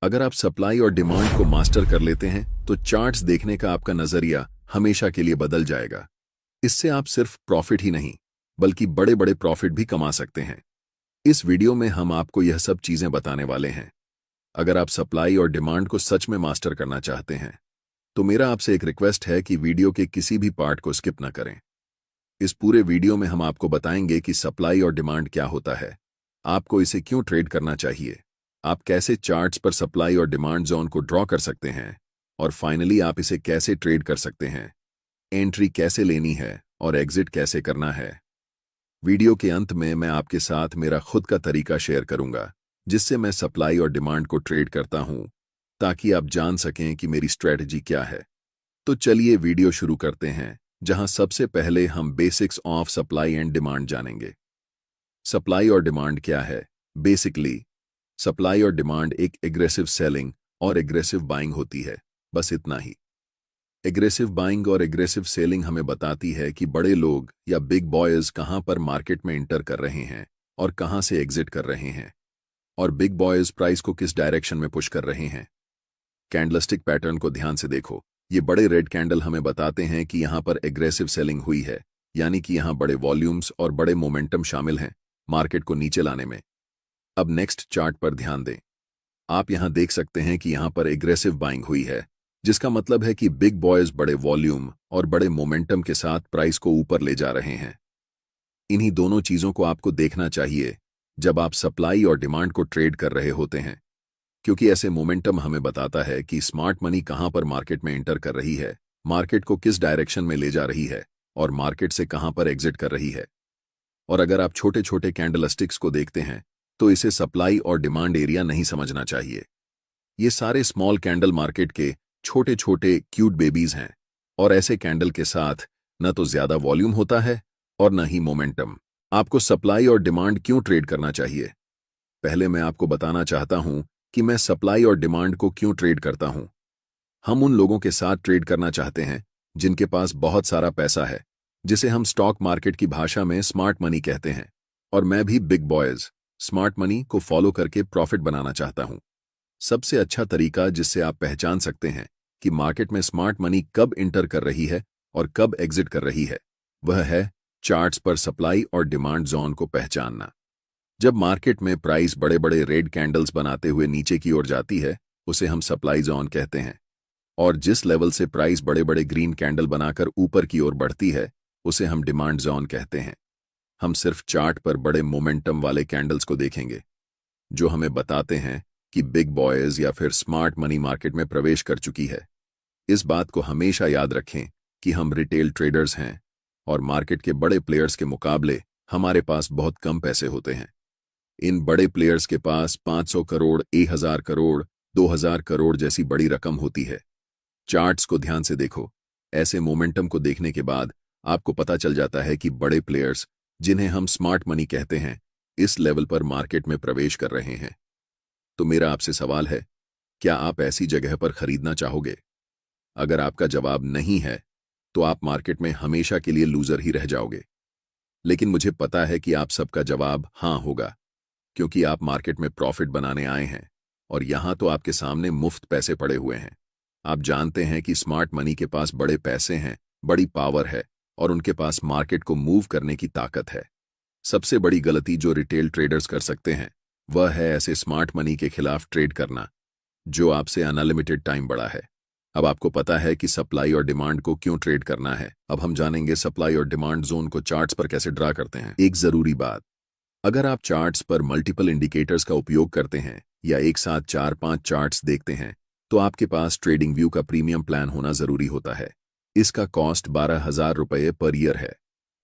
अगर आप सप्लाई और डिमांड को मास्टर कर लेते हैं तो चार्ट्स देखने का आपका नजरिया हमेशा के लिए बदल जाएगा। इससे आप सिर्फ प्रॉफिट ही नहीं बल्कि बड़े बड़े प्रॉफिट भी कमा सकते हैं। इस वीडियो में हम आपको यह सब चीजें बताने वाले हैं। अगर आप सप्लाई और डिमांड को सच में मास्टर करना चाहते हैं तो मेरा आपसे एक रिक्वेस्ट है कि वीडियो के किसी भी पार्ट को स्किप न करें। इस पूरे वीडियो में हम आपको बताएंगे कि सप्लाई और डिमांड क्या होता है, आपको इसे क्यों ट्रेड करना चाहिए, आप कैसे चार्ट्स पर सप्लाई और डिमांड जोन को ड्रॉ कर सकते हैं, और फाइनली आप इसे कैसे ट्रेड कर सकते हैं, एंट्री कैसे लेनी है और एग्जिट कैसे करना है। वीडियो के अंत में मैं आपके साथ मेरा खुद का तरीका शेयर करूंगा जिससे मैं सप्लाई और डिमांड को ट्रेड करता हूं, ताकि आप जान सकें कि मेरी स्ट्रेटजी क्या है। तो चलिए वीडियो शुरू करते हैं, जहां सबसे पहले हम basics of supply and demand जानेंगे। सप्लाई और डिमांड क्या है? बेसिकली सप्लाई और डिमांड एक एग्रेसिव सेलिंग और एग्रेसिव बाइंग होती है, बस इतना ही। एग्रेसिव बाइंग और एग्रेसिव सेलिंग हमें बताती है कि बड़े लोग या बिग बॉयज कहां पर मार्केट में इंटर कर रहे हैं और कहां से एग्जिट कर रहे हैं, और बिग बॉयज प्राइस को किस डायरेक्शन में पुश कर रहे हैं। कैंडलस्टिक पैटर्न को ध्यान से देखो। ये बड़े रेड कैंडल हमें बताते हैं कि यहां पर एग्रेसिव सेलिंग हुई है, यानी कि यहां बड़े वॉल्यूम्स और बड़े मोमेंटम शामिल हैं मार्केट को नीचे लाने में। अब नेक्स्ट चार्ट पर ध्यान दें। आप यहां देख सकते हैं कि यहां पर एग्रेसिव बाइंग हुई है, जिसका मतलब है कि बिग बॉयज बड़े वॉल्यूम और बड़े मोमेंटम के साथ प्राइस को ऊपर ले जा रहे हैं। इन्हीं दोनों चीजों को आपको देखना चाहिए जब आप सप्लाई और डिमांड को ट्रेड कर रहे होते हैं, क्योंकि ऐसे मोमेंटम हमें बताता है कि स्मार्ट मनी कहां पर मार्केट में एंटर कर रही है, मार्केट को किस डायरेक्शन में ले जा रही है और मार्केट से कहां पर एग्जिट कर रही है। और अगर आप छोटे छोटे कैंडलस्टिक्स को देखते हैं तो इसे सप्लाई और डिमांड एरिया नहीं समझना चाहिए। ये सारे स्मॉल कैंडल मार्केट के छोटे छोटे क्यूट बेबीज हैं, और ऐसे कैंडल के साथ न तो ज्यादा वॉल्यूम होता है और न ही मोमेंटम। आपको सप्लाई और डिमांड क्यों ट्रेड करना चाहिए? पहले मैं आपको बताना चाहता हूं कि मैं सप्लाई और डिमांड को क्यों ट्रेड करता हूं। हम उन लोगों के साथ ट्रेड करना चाहते हैं जिनके पास बहुत सारा पैसा है, जिसे हम स्टॉक मार्केट की भाषा में स्मार्ट मनी कहते हैं। और मैं भी बिग बॉयज स्मार्ट मनी को फॉलो करके प्रॉफिट बनाना चाहता हूं। सबसे अच्छा तरीका जिससे आप पहचान सकते हैं कि मार्केट में स्मार्ट मनी कब इंटर कर रही है और कब एग्जिट कर रही है, वह है चार्ट्स पर सप्लाई और डिमांड जोन को पहचानना। जब मार्केट में प्राइस बड़े बड़े रेड कैंडल्स बनाते हुए नीचे की ओर जाती है, उसे हम सप्लाई जोन कहते हैं, और जिस लेवल से प्राइस बड़े बड़े ग्रीन कैंडल बनाकर ऊपर की ओर बढ़ती है, उसे हम डिमांड जोन कहते हैं। हम सिर्फ चार्ट पर बड़े मोमेंटम वाले कैंडल्स को देखेंगे जो हमें बताते हैं कि बिग बॉयज या फिर स्मार्ट मनी मार्केट में प्रवेश कर चुकी है। इस बात को हमेशा याद रखें कि हम रिटेल ट्रेडर्स हैं, और मार्केट के बड़े प्लेयर्स के मुकाबले हमारे पास बहुत कम पैसे होते हैं। इन बड़े प्लेयर्स के पास 500 करोड़, 1000 करोड़, 2000 करोड़ जैसी बड़ी रकम होती है। चार्ट्स को ध्यान से देखो। ऐसे मोमेंटम को देखने के बाद आपको पता चल जाता है कि बड़े प्लेयर्स, जिन्हें हम स्मार्ट मनी कहते हैं, इस लेवल पर मार्केट में प्रवेश कर रहे हैं। तो मेरा आपसे सवाल है, क्या आप ऐसी जगह पर खरीदना चाहोगे? अगर आपका जवाब नहीं है तो आप मार्केट में हमेशा के लिए लूजर ही रह जाओगे। लेकिन मुझे पता है कि आप सबका जवाब हां होगा, क्योंकि आप मार्केट में प्रॉफिट बनाने आए हैं, और यहां तो आपके सामने मुफ्त पैसे पड़े हुए हैं। आप जानते हैं कि स्मार्ट मनी के पास बड़े पैसे हैं, बड़ी पावर है, और उनके पास मार्केट को मूव करने की ताकत है। सबसे बड़ी गलती जो रिटेल ट्रेडर्स कर सकते हैं वह है ऐसे स्मार्ट मनी के खिलाफ ट्रेड करना जो आपसे अनलिमिटेड टाइम बड़ा है। अब आपको पता है कि सप्लाई और डिमांड को क्यों ट्रेड करना है। अब हम जानेंगे सप्लाई और डिमांड जोन को चार्ट्स पर कैसे ड्रा करते हैं। एक जरूरी बात, अगर आप चार्ट्स पर मल्टीपल इंडिकेटर्स का उपयोग करते हैं या एक साथ 4-5 चार्ट्स देखते हैं, तो आपके पास ट्रेडिंग व्यू का प्रीमियम प्लान होना जरूरी होता है। इसका कॉस्ट 12,000 रुपये पर ईयर है।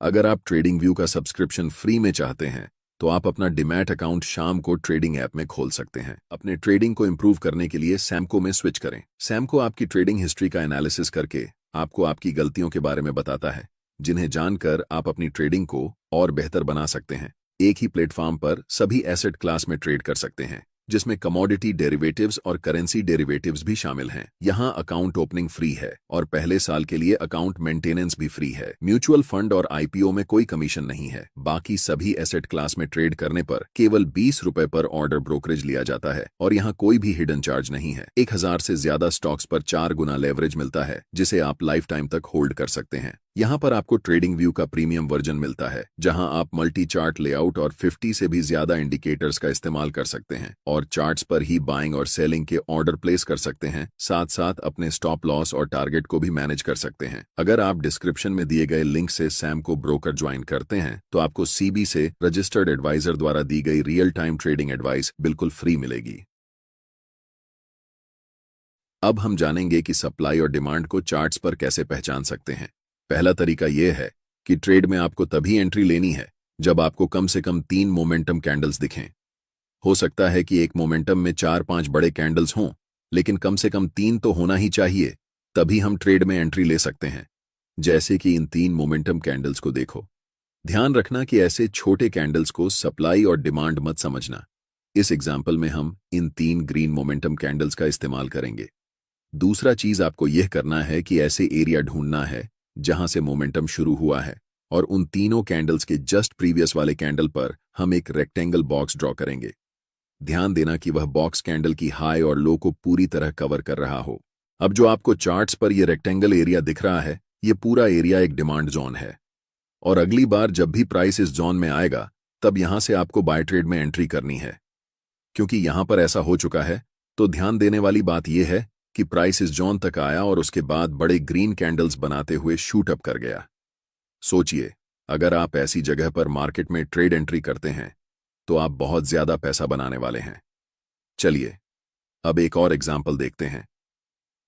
अगर आप ट्रेडिंग व्यू का सब्सक्रिप्शन फ्री में चाहते हैं तो आप अपना डिमैट अकाउंट शाम को ट्रेडिंग ऐप में खोल सकते हैं। अपने ट्रेडिंग को इंप्रूव करने के लिए सैमको में स्विच करें। सैमको आपकी ट्रेडिंग हिस्ट्री का एनालिसिस करके आपको आपकी गलतियों के बारे में बताता है, जिन्हें जानकर आप अपनी ट्रेडिंग को और बेहतर बना सकते हैं। एक ही प्लेटफॉर्म पर सभी एसेट क्लास में ट्रेड कर सकते हैं। जिसमें कमोडिटी डेरिवेटिव्स और करेंसी डेरिवेटिव्स भी शामिल हैं। यहाँ अकाउंट ओपनिंग फ्री है और पहले साल के लिए अकाउंट मेंटेनेंस भी फ्री है। म्यूचुअल फंड और आईपीओ में कोई कमीशन नहीं है। बाकी सभी एसेट क्लास में ट्रेड करने पर केवल 20 रुपए पर ऑर्डर ब्रोकरेज लिया जाता है और यहाँ कोई भी हिडन चार्ज नहीं है। 1000 से ज्यादा स्टॉक्स पर 4 गुना लेवरेज मिलता है, जिसे आप लाइफ टाइम तक होल्ड कर सकते हैं। यहाँ पर आपको ट्रेडिंग व्यू का प्रीमियम वर्जन मिलता है, जहां आप मल्टी चार्ट लेआउट और 50 से भी ज्यादा इंडिकेटर्स का इस्तेमाल कर सकते हैं और चार्ट्स पर ही बाइंग और सेलिंग के ऑर्डर प्लेस कर सकते हैं। साथ साथ अपने स्टॉप लॉस और टारगेट को भी मैनेज कर सकते हैं। अगर आप डिस्क्रिप्शन में दिए गए लिंक से सैम को ब्रोकर ज्वाइन करते हैं तो आपको सीबी से रजिस्टर्ड एडवाइजर द्वारा दी गई रियल टाइम ट्रेडिंग एडवाइस बिल्कुल फ्री मिलेगी। अब हम जानेंगे कि सप्लाई और डिमांड को चार्ट्स पर कैसे पहचान सकते हैं। पहला तरीका यह है कि ट्रेड में आपको तभी एंट्री लेनी है जब आपको कम से कम 3 मोमेंटम कैंडल्स दिखें। हो सकता है कि एक मोमेंटम में 4-5 बड़े कैंडल्स हों, लेकिन कम से कम 3 तो होना ही चाहिए, तभी हम ट्रेड में एंट्री ले सकते हैं। जैसे कि इन 3 मोमेंटम कैंडल्स को देखो। ध्यान रखना कि ऐसे छोटे कैंडल्स को सप्लाई और डिमांड मत समझना। इस एग्जाम्पल में हम इन 3 ग्रीन मोमेंटम कैंडल्स का इस्तेमाल करेंगे। दूसरा चीज आपको यह करना है कि ऐसे एरिया ढूंढना है जहां से मोमेंटम शुरू हुआ है और उन तीनों कैंडल्स के जस्ट प्रीवियस वाले कैंडल पर हम एक रेक्टेंगल बॉक्स ड्रॉ करेंगे। ध्यान देना कि वह बॉक्स कैंडल की हाई और लो को पूरी तरह कवर कर रहा हो। अब जो आपको चार्ट्स पर यह रेक्टेंगल एरिया दिख रहा है, यह पूरा एरिया एक डिमांड जोन है और अगली बार जब भी प्राइस इस जोन में आएगा तब यहां से आपको बाय ट्रेड में एंट्री करनी है। क्योंकि यहां पर ऐसा हो चुका है तो ध्यान देने वाली बात यह है कि प्राइस इस जोन तक आया और उसके बाद बड़े ग्रीन कैंडल्स बनाते हुए शूट अप कर गया। सोचिए, अगर आप ऐसी जगह पर मार्केट में ट्रेड एंट्री करते हैं तो आप बहुत ज्यादा पैसा बनाने वाले हैं। चलिए अब एक और एग्जाम्पल देखते हैं।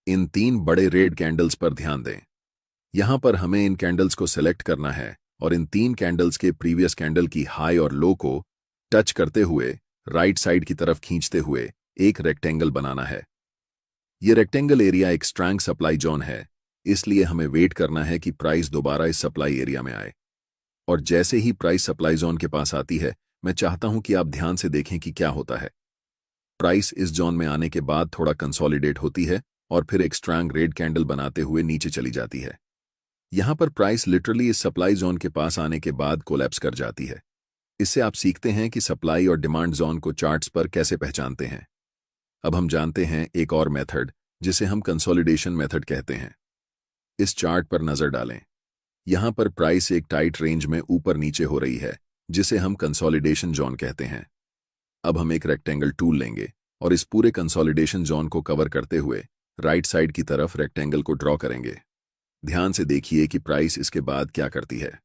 इन 3 बड़े रेड कैंडल्स पर ध्यान दें। यहां पर हमें इन कैंडल्स को सिलेक्ट करना है और इन 3 कैंडल्स के प्रीवियस कैंडल की हाई और लो को टच करते हुए राइट साइड की तरफ खींचते हुए एक रेक्टेंगल बनाना है। यह रेक्टेंगल एरिया एक स्ट्रॉन्ग सप्लाई जोन है, इसलिए हमें वेट करना है कि प्राइस दोबारा इस सप्लाई एरिया में आए। और जैसे ही प्राइस सप्लाई जोन के पास आती है, मैं चाहता हूं कि आप ध्यान से देखें कि क्या होता है। प्राइस इस जोन में आने के बाद थोड़ा कंसोलिडेट होती है और फिर एक स्ट्रॉन्ग रेड कैंडल बनाते हुए नीचे चली जाती है। यहां पर प्राइस लिटरली इस सप्लाई जोन के पास आने के बाद कोलैप्स कर जाती है। इससे आप सीखते हैं कि सप्लाई और डिमांड जोन को चार्ट्स पर कैसे पहचानते हैं। अब हम जानते हैं एक और मेथड जिसे हम कंसोलिडेशन मेथड कहते हैं। इस चार्ट पर नजर डालें। यहां पर प्राइस एक टाइट रेंज में ऊपर नीचे हो रही है, जिसे हम कंसोलिडेशन जोन कहते हैं। अब हम एक रेक्टेंगल टूल लेंगे और इस पूरे कंसोलिडेशन जोन को कवर करते हुए राइट साइड की तरफ रेक्टेंगल को ड्रॉ करेंगे। ध्यान से देखिए कि प्राइस इसके बाद क्या करती है।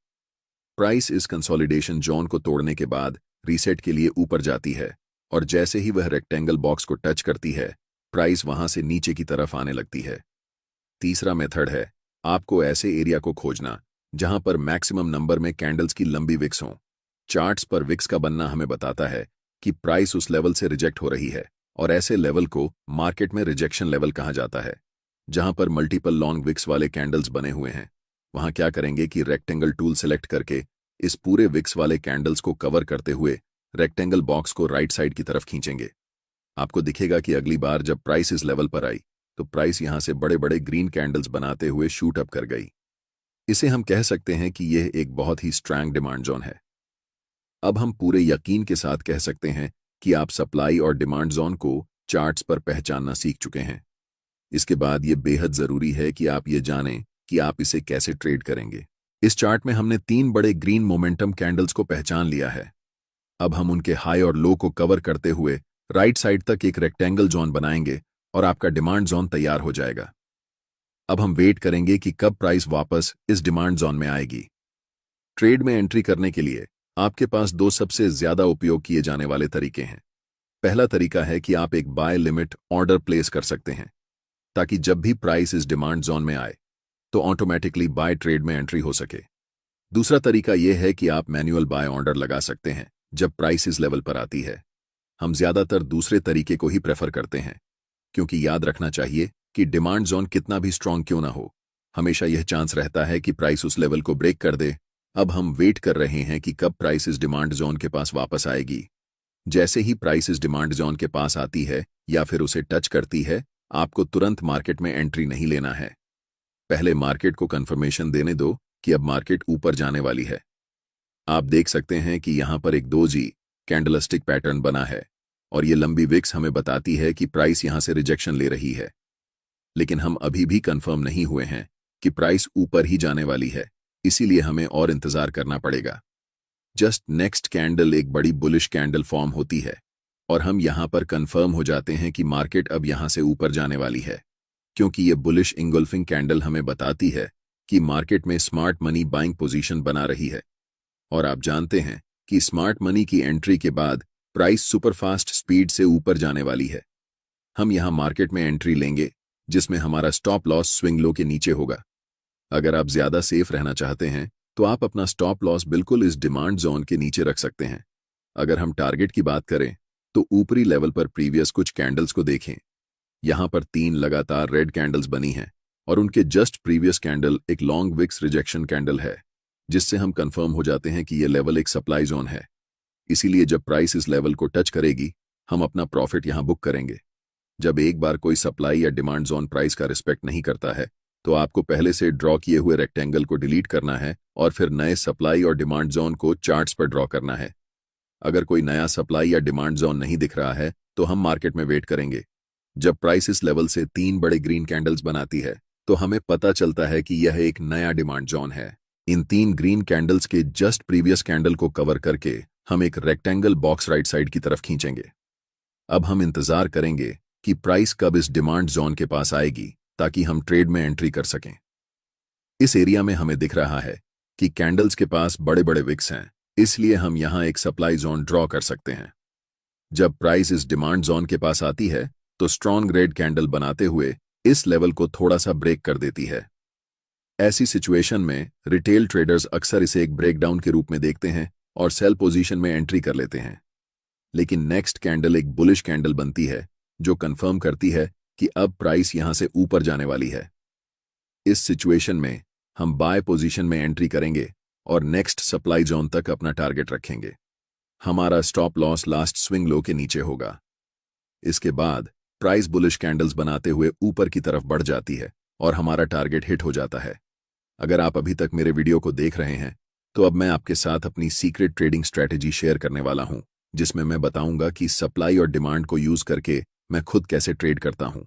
प्राइस इस कंसोलिडेशन जोन को तोड़ने के बाद रीसेट के लिए ऊपर जाती है और जैसे ही वह रेक्टेंगल बॉक्स को टच करती है, प्राइस वहां से नीचे की तरफ आने लगती है। तीसरा मेथड है आपको ऐसे एरिया को खोजना जहां पर मैक्सिमम नंबर में कैंडल्स की लंबी विक्स हों। चार्ट्स पर विक्स का बनना हमें बताता है कि प्राइस उस लेवल से रिजेक्ट हो रही है और ऐसे लेवल को मार्केट में रिजेक्शन लेवल कहा जाता है। जहां पर मल्टीपल लॉन्ग विक्स वाले कैंडल्स बने हुए हैं, वहां क्या करेंगे कि रेक्टेंगल टूल सेलेक्ट करके इस पूरे विक्स वाले कैंडल्स को कवर करते हुए रेक्टेंगल बॉक्स को राइट साइड की तरफ खींचेंगे। आपको दिखेगा कि अगली बार जब प्राइस इस लेवल पर आई तो प्राइस यहां से बड़े बड़े ग्रीन कैंडल्स बनाते हुए शूट अप कर गई। इसे हम कह सकते हैं कि यह एक बहुत ही स्ट्रॉन्ग डिमांड जोन है। अब हम पूरे यकीन के साथ कह सकते हैं कि आप सप्लाई और डिमांड जोन को चार्ट्स पर पहचानना सीख चुके हैं। इसके बाद यह बेहद जरूरी है कि आप ये जानें कि आप इसे कैसे ट्रेड करेंगे। इस चार्ट में हमने 3 बड़े ग्रीन मोमेंटम कैंडल्स को पहचान लिया है। अब हम उनके हाई और लो को कवर करते हुए राइट साइड तक एक रेक्टेंगल जोन बनाएंगे और आपका डिमांड जोन तैयार हो जाएगा। अब हम वेट करेंगे कि कब प्राइस वापस इस डिमांड जोन में आएगी। ट्रेड में एंट्री करने के लिए आपके पास 2 सबसे ज्यादा उपयोग किए जाने वाले तरीके हैं। पहला तरीका है कि आप एक बाय लिमिट ऑर्डर प्लेस कर सकते हैं ताकि जब भी प्राइस इस डिमांड जोन में आए तो ऑटोमेटिकली बाय ट्रेड में एंट्री हो सके। दूसरा तरीका यह है कि आप मैन्युअल बाय ऑर्डर लगा सकते हैं जब प्राइस इस लेवल पर आती है। हम ज्यादातर दूसरे तरीके को ही प्रेफर करते हैं, क्योंकि याद रखना चाहिए कि डिमांड जोन कितना भी स्ट्रांग क्यों ना हो, हमेशा यह चांस रहता है कि प्राइस उस लेवल को ब्रेक कर दे। अब हम वेट कर रहे हैं कि कब प्राइस इस डिमांड जोन के पास वापस आएगी। जैसे ही प्राइस इस डिमांड जोन के पास आती है या फिर उसे टच करती है, आपको तुरंत मार्केट में एंट्री नहीं लेना है। पहले मार्केट को कंफर्मेशन देने दो कि अब मार्केट ऊपर जाने वाली है। आप देख सकते हैं कि यहां पर एक 2G कैंडलस्टिक पैटर्न बना है और ये लंबी विक्स हमें बताती है कि प्राइस यहां से रिजेक्शन ले रही है। लेकिन हम अभी भी कंफर्म नहीं हुए हैं कि प्राइस ऊपर ही जाने वाली है, इसीलिए हमें और इंतजार करना पड़ेगा। जस्ट नेक्स्ट कैंडल एक बड़ी बुलिश कैंडल फॉर्म होती है और हम यहां पर कंफर्म हो जाते हैं कि मार्केट अब यहां से ऊपर जाने वाली है, क्योंकि ये बुलिश इंगल्फिंग कैंडल हमें बताती है कि मार्केट में स्मार्ट मनी बाइंग पोजीशन बना रही है। और आप जानते हैं कि स्मार्ट मनी की एंट्री के बाद प्राइस सुपरफास्ट स्पीड से ऊपर जाने वाली है। हम यहां मार्केट में एंट्री लेंगे जिसमें हमारा स्टॉप लॉस स्विंग लो के नीचे होगा। अगर आप ज्यादा सेफ रहना चाहते हैं तो आप अपना स्टॉप लॉस बिल्कुल इस डिमांड जोन के नीचे रख सकते हैं। अगर हम टारगेट की बात करें तो ऊपरी लेवल पर प्रीवियस कुछ कैंडल्स को देखें। यहां पर 3 लगातार रेड कैंडल्स बनी हैं और उनके जस्ट प्रीवियस कैंडल एक लॉन्ग विक्स रिजेक्शन कैंडल है, जिससे हम कंफर्म हो जाते हैं कि यह लेवल एक सप्लाई जोन है। इसीलिए जब प्राइस इस लेवल को टच करेगी, हम अपना प्रॉफिट यहां बुक करेंगे। जब एक बार कोई सप्लाई या डिमांड जोन प्राइस का रिस्पेक्ट नहीं करता है, तो आपको पहले से ड्रॉ किए हुए रेक्टेंगल को डिलीट करना है और फिर नए सप्लाई और डिमांड जोन को चार्ट्स पर ड्रॉ करना है। अगर कोई नया सप्लाई या डिमांड जोन नहीं दिख रहा है तो हम मार्केट में वेट करेंगे। जब प्राइस इस लेवल से 3 बड़े ग्रीन कैंडल्स बनाती है तो हमें पता चलता है कि यह एक नया डिमांड जोन है। इन 3 ग्रीन कैंडल्स के जस्ट प्रीवियस कैंडल को कवर करके हम एक रेक्टेंगल बॉक्स राइट साइड की तरफ खींचेंगे। अब हम इंतजार करेंगे कि प्राइस कब इस डिमांड जोन के पास आएगी ताकि हम ट्रेड में एंट्री कर सकें। इस एरिया में हमें दिख रहा है कि कैंडल्स के पास बड़े बड़े विक्स हैं, इसलिए हम यहां एक सप्लाई जोन ड्रॉ कर सकते हैं। जब प्राइस इस डिमांड जोन के पास आती है तो स्ट्रॉन्ग रेड कैंडल बनाते हुए इस लेवल को थोड़ा सा ब्रेक कर देती है। ऐसी सिचुएशन में रिटेल ट्रेडर्स अक्सर इसे एक ब्रेकडाउन के रूप में देखते हैं और सेल पोजीशन में एंट्री कर लेते हैं। लेकिन नेक्स्ट कैंडल एक बुलिश कैंडल बनती है जो कंफर्म करती है कि अब प्राइस यहां से ऊपर जाने वाली है। इस सिचुएशन में हम बाय पोजीशन में एंट्री करेंगे और नेक्स्ट सप्लाई जोन तक अपना टारगेट रखेंगे। हमारा stop loss last swing low के नीचे होगा। इसके बाद प्राइस बुलिश कैंडल्स बनाते हुए ऊपर की तरफ बढ़ जाती है और हमारा टारगेट हिट हो जाता है। अगर आप अभी तक मेरे वीडियो को देख रहे हैं तो अब मैं आपके साथ अपनी सीक्रेट ट्रेडिंग स्ट्रैटेजी शेयर करने वाला हूं, जिसमें मैं बताऊंगा कि सप्लाई और डिमांड को यूज करके मैं खुद कैसे ट्रेड करता हूं।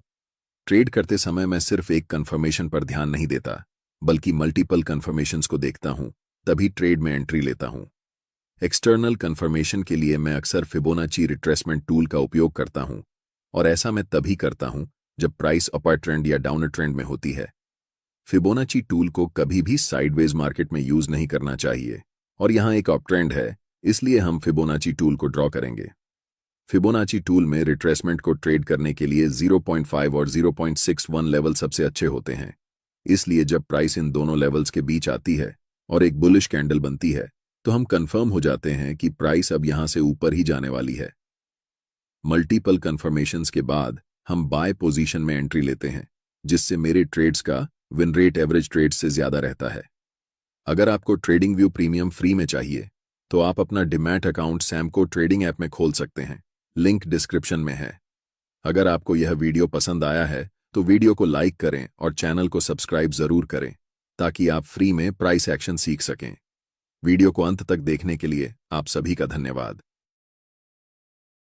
ट्रेड करते समय मैं सिर्फ एक कंफर्मेशन पर ध्यान नहीं देता, बल्कि मल्टीपल कंफर्मेशंस को देखता हूं, तभी ट्रेड में एंट्री लेता हूं। एक्सटर्नल कंफर्मेशन के लिए मैं अक्सर फिबोनाची रिट्रेसमेंट टूल का उपयोग करता हूं और ऐसा मैं तभी करता हूं जब प्राइस अपर ट्रेंड या डाउनर ट्रेंड में होती है। फिबोनाची टूल को कभी भी साइडवेज मार्केट में यूज नहीं करना चाहिए और यहां एक अप ट्रेंड है, इसलिए हम फिबोनाची टूल को ड्रॉ करेंगे। फिबोनाची टूल में रिट्रेसमेंट को ट्रेड करने के लिए 0.5 और 0.61 लेवल सबसे अच्छे होते हैं। इसलिए जब प्राइस इन दोनों लेवल्स के बीच आती है और एक बुलिश कैंडल बनती है तो हम कंफर्म हो जाते हैं कि प्राइस अब यहां से ऊपर ही जाने वाली है। मल्टीपल कंफर्मेशंस के बाद हम बाय पोजीशन में एंट्री लेते हैं, जिससे मेरे ट्रेड्स का विन रेट एवरेज ट्रेड्स से ज्यादा रहता है। अगर आपको ट्रेडिंग व्यू प्रीमियम फ्री में चाहिए तो आप अपना demat account Samco trading app में खोल सकते हैं, लिंक डिस्क्रिप्शन में है। अगर आपको यह वीडियो पसंद आया है तो वीडियो को लाइक करें और चैनल को सब्सक्राइब जरूर करें ताकि आप फ्री में प्राइस एक्शन सीख सकें। वीडियो को अंत तक देखने के लिए आप सभी का धन्यवाद।